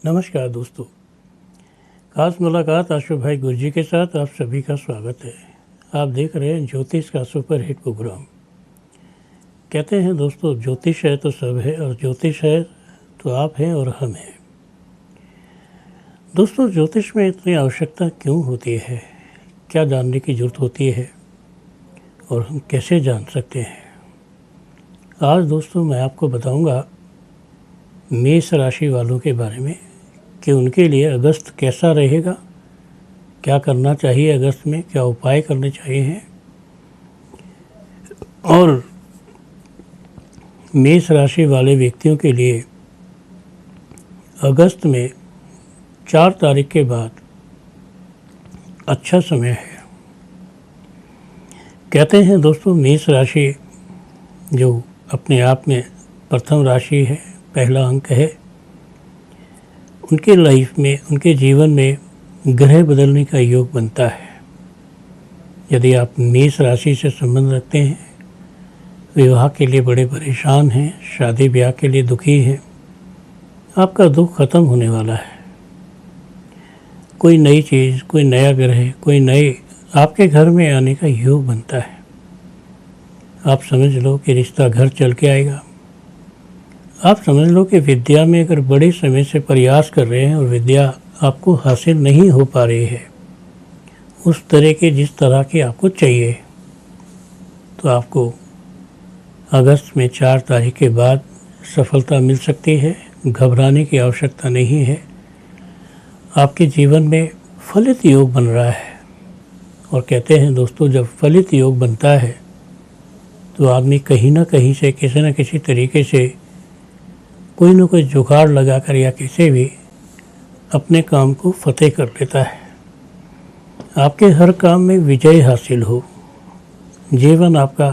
नमस्कार दोस्तों, खास मुलाकात आशु भाई गुरजी के साथ आप सभी का स्वागत है। आप देख रहे हैं ज्योतिष का सुपर हिट प्रोग्राम। कहते हैं दोस्तों, ज्योतिष है तो सब है और ज्योतिष है तो आप हैं और हम हैं। दोस्तों, ज्योतिष में इतनी आवश्यकता क्यों होती है, क्या जानने की जरूरत होती है और हम कैसे जान सकते हैं। आज दोस्तों मैं आपको बताऊंगा मेष राशि वालों के बारे में कि उनके लिए अगस्त कैसा रहेगा, क्या करना चाहिए अगस्त में, क्या उपाय करने चाहिए। और मेष राशि वाले व्यक्तियों के लिए अगस्त में 4 तारीख के बाद अच्छा समय है। कहते हैं दोस्तों, मेष राशि जो अपने आप में प्रथम राशि है, पहला अंक है, उनके लाइफ में, उनके जीवन में ग्रह बदलने का योग बनता है। यदि आप मेष राशि से संबंध रखते हैं, विवाह के लिए बड़े परेशान हैं, शादी ब्याह के लिए दुखी हैं, आपका दुख खत्म होने वाला है। कोई नई चीज़, कोई नया ग्रह, कोई नए आपके घर में आने का योग बनता है। आप समझ लो कि रिश्ता घर चल के आएगा। आप समझ लो कि विद्या में अगर बड़े समय से प्रयास कर रहे हैं और विद्या आपको हासिल नहीं हो पा रही है उस तरह के जिस तरह की आपको चाहिए, तो आपको अगस्त में 4 तारीख के बाद सफलता मिल सकती है। घबराने की आवश्यकता नहीं है। आपके जीवन में फलित योग बन रहा है। और कहते हैं दोस्तों, जब फलित योग बनता है तो आदमी कहीं ना कहीं से, किसी न किसी तरीके से, कोई न कोई जुगाड़ लगाकर या किसी भी अपने काम को फतेह कर लेता है। आपके हर काम में विजय हासिल हो, जीवन आपका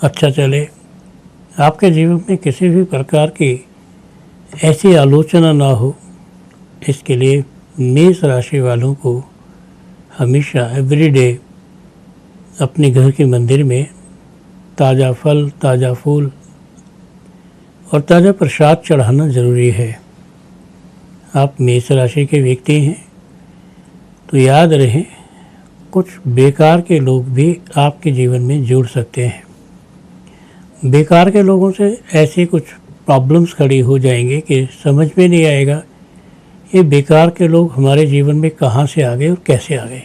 अच्छा चले, आपके जीवन में किसी भी प्रकार की ऐसी आलोचना ना हो, इसके लिए मेष राशि वालों को हमेशा एवरीडे अपने घर के मंदिर में ताज़ा फल, ताज़ा फूल और ताज़ा प्रसाद चढ़ाना ज़रूरी है। आप मेष राशि के व्यक्ति हैं तो याद रहे, कुछ बेकार के लोग भी आपके जीवन में जुड़ सकते हैं। बेकार के लोगों से ऐसी कुछ प्रॉब्लम्स खड़ी हो जाएंगे कि समझ में नहीं आएगा ये बेकार के लोग हमारे जीवन में कहाँ से आ गए और कैसे आ गए।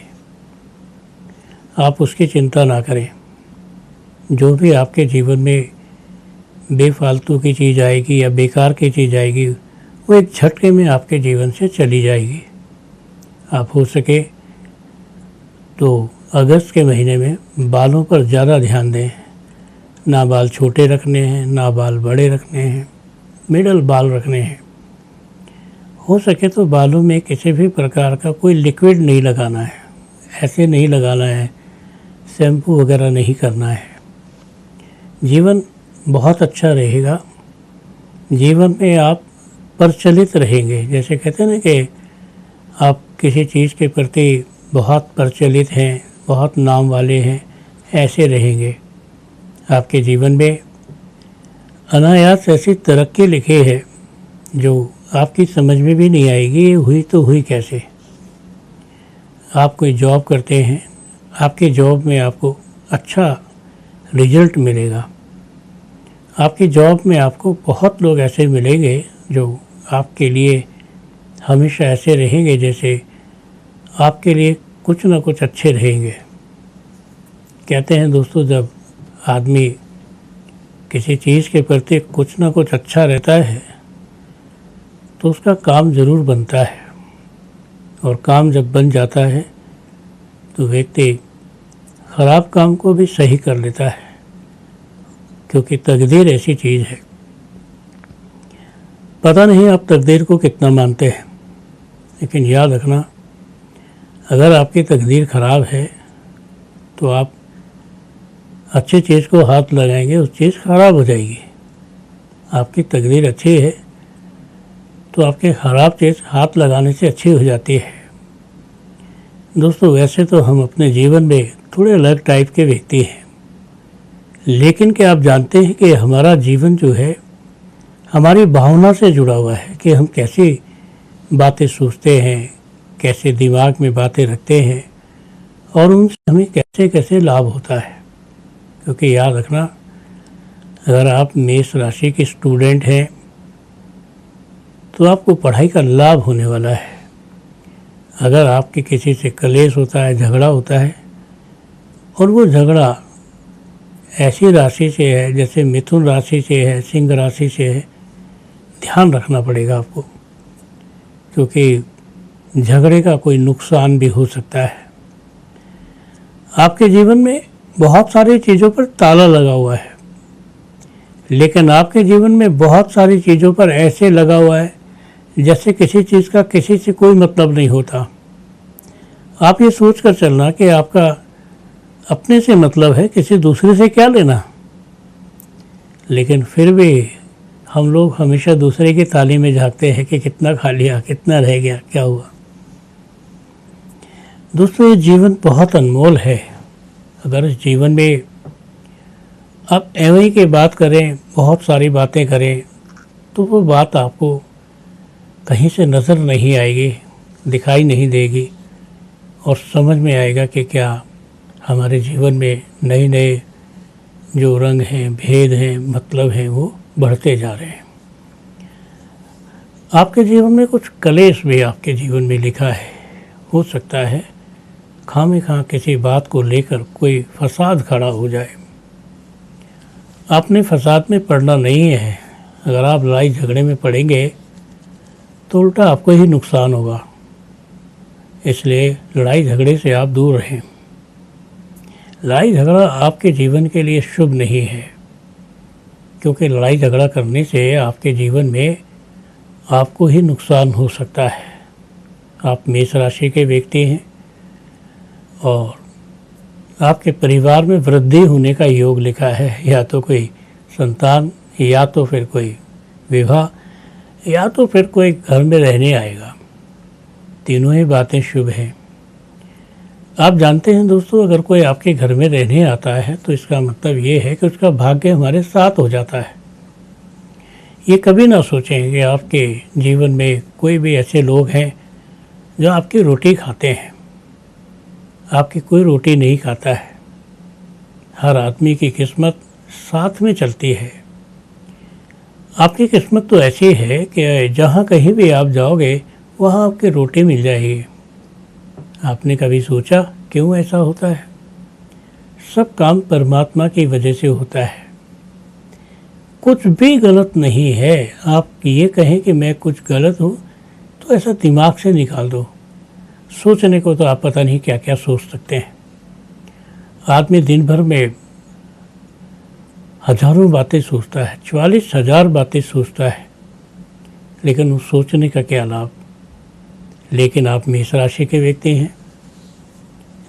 आप उसकी चिंता ना करें। जो भी आपके जीवन में बेफालतू की चीज़ आएगी या बेकार की चीज़ आएगी, वो एक झटके में आपके जीवन से चली जाएगी। आप हो सके तो अगस्त के महीने में बालों पर ज़्यादा ध्यान दें। ना बाल छोटे रखने हैं, ना बाल बड़े रखने हैं, मिडल बाल रखने हैं। हो सके तो बालों में किसी भी प्रकार का कोई लिक्विड नहीं लगाना है, ऐसे नहीं लगाना है, शैम्पू वगैरह नहीं करना है। जीवन बहुत अच्छा रहेगा। जीवन में आप प्रचलित रहेंगे। जैसे कहते हैं ना कि आप किसी चीज़ के प्रति बहुत प्रचलित हैं, बहुत नाम वाले हैं, ऐसे रहेंगे। आपके जीवन में अनायास ऐसी तरक्की लिखी है जो आपकी समझ में भी नहीं आएगी, ये हुई तो हुई कैसे। आप कोई जॉब करते हैं, आपकी जॉब में आपको अच्छा रिजल्ट मिलेगा। आपकी जॉब में आपको बहुत लोग ऐसे मिलेंगे जो आपके लिए हमेशा ऐसे रहेंगे जैसे आपके लिए कुछ ना कुछ अच्छे रहेंगे। कहते हैं दोस्तों, जब आदमी किसी चीज़ के प्रति कुछ ना कुछ अच्छा रहता है तो उसका काम ज़रूर बनता है। और काम जब बन जाता है तो व्यक्ति ख़राब काम को भी सही कर लेता है, क्योंकि तकदीर ऐसी चीज़ है। पता नहीं आप तकदीर को कितना मानते हैं, लेकिन याद रखना, अगर आपकी तकदीर ख़राब है तो आप अच्छी चीज़ को हाथ लगाएंगे, उस चीज़ ख़राब हो जाएगी। आपकी तकदीर अच्छी है तो आपके ख़राब चीज़ हाथ लगाने से अच्छी हो जाती है। दोस्तों, वैसे तो हम अपने जीवन में थोड़े अलग टाइप के व्यक्ति हैं, लेकिन क्या आप जानते हैं कि हमारा जीवन जो है हमारी भावना से जुड़ा हुआ है कि हम कैसी बातें सोचते हैं, कैसे दिमाग में बातें रखते हैं और उनसे हमें कैसे कैसे लाभ होता है। क्योंकि याद रखना, अगर आप मेष राशि के स्टूडेंट हैं तो आपको पढ़ाई का लाभ होने वाला है। अगर आपके किसी से कलेश होता है, झगड़ा होता है, और वो झगड़ा ऐसी राशि से है जैसे मिथुन राशि से है, सिंह राशि से है, ध्यान रखना पड़ेगा आपको, क्योंकि झगड़े का कोई नुकसान भी हो सकता है। आपके जीवन में बहुत सारी चीज़ों पर ताला लगा हुआ है, लेकिन आपके जीवन में बहुत सारी चीज़ों पर ऐसे लगा हुआ है जैसे किसी चीज़ का किसी से कोई मतलब नहीं होता। आप ये सोच कर चलना कि आपका अपने से मतलब है, किसी दूसरे से क्या लेना। लेकिन फिर भी हम लोग हमेशा दूसरे की थाली में झांकते हैं कि कितना खा लिया, कितना रह गया, क्या हुआ। दोस्तों, ये जीवन बहुत अनमोल है। अगर इस जीवन में आप एवं की बात करें, बहुत सारी बातें करें, तो वो बात आपको कहीं से नज़र नहीं आएगी, दिखाई नहीं देगी, और समझ में आएगा कि क्या हमारे जीवन में नए नए जो रंग हैं, भेद हैं, मतलब हैं, वो बढ़ते जा रहे हैं। आपके जीवन में कुछ कलेश भी आपके जीवन में लिखा है। हो सकता है खामख़ाह किसी बात को लेकर कोई फसाद खड़ा हो जाए। आपने फसाद में पड़ना नहीं है। अगर आप लड़ाई झगड़े में पड़ेंगे तो उल्टा आपको ही नुकसान होगा। इसलिए लड़ाई झगड़े से आप दूर रहें। लड़ाई झगड़ा आपके जीवन के लिए शुभ नहीं है, क्योंकि लड़ाई झगड़ा करने से आपके जीवन में आपको ही नुकसान हो सकता है। आप मेष राशि के व्यक्ति हैं और आपके परिवार में वृद्धि होने का योग लिखा है, या तो कोई संतान, या तो फिर कोई विवाह, या तो फिर कोई घर में रहने आएगा। तीनों ही बातें शुभ हैं। आप जानते हैं दोस्तों, अगर कोई आपके घर में रहने आता है तो इसका मतलब ये है कि उसका भाग्य हमारे साथ हो जाता है। ये कभी ना सोचें कि आपके जीवन में कोई भी ऐसे लोग हैं जो आपकी रोटी खाते हैं। आपकी कोई रोटी नहीं खाता है। हर आदमी की किस्मत साथ में चलती है। आपकी किस्मत तो ऐसी है कि जहाँ कहीं भी आप जाओगे वहाँ आपकी रोटी मिल जाएगी। आपने कभी सोचा क्यों ऐसा होता है? सब काम परमात्मा की वजह से होता है। कुछ भी गलत नहीं है। आप ये कहें कि मैं कुछ गलत हूँ तो ऐसा दिमाग से निकाल दो। सोचने को तो आप पता नहीं क्या क्या सोच सकते हैं। आदमी दिन भर में हजारों बातें सोचता है, 44,000 बातें सोचता है, लेकिन उस सोचने का क्या लाभ। लेकिन आप मेष राशि के व्यक्ति हैं।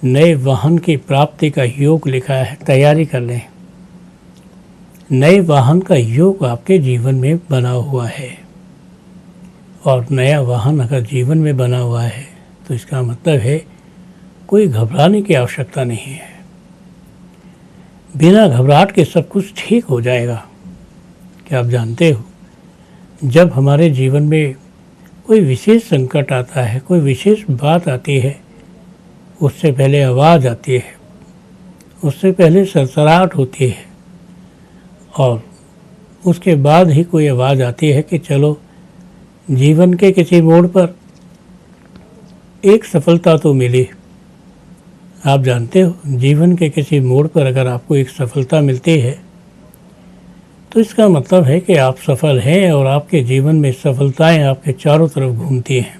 नए वाहन की प्राप्ति का योग लिखा है, तैयारी कर लें। नए वाहन का योग आपके जीवन में बना हुआ है, और नया वाहन अगर जीवन में बना हुआ है तो इसका मतलब है कोई घबराने की आवश्यकता नहीं है। बिना घबराहट के सब कुछ ठीक हो जाएगा। क्या आप जानते हो, जब हमारे जीवन में कोई विशेष संकट आता है, कोई विशेष बात आती है, उससे पहले आवाज़ आती है, उससे पहले सरसराहट होती है, और उसके बाद ही कोई आवाज़ आती है कि चलो जीवन के किसी मोड़ पर एक सफलता तो मिली। आप जानते हो, जीवन के किसी मोड़ पर अगर आपको एक सफलता मिलती है तो इसका मतलब है कि आप सफल हैं, और आपके जीवन में सफलताएं आपके चारों तरफ घूमती हैं।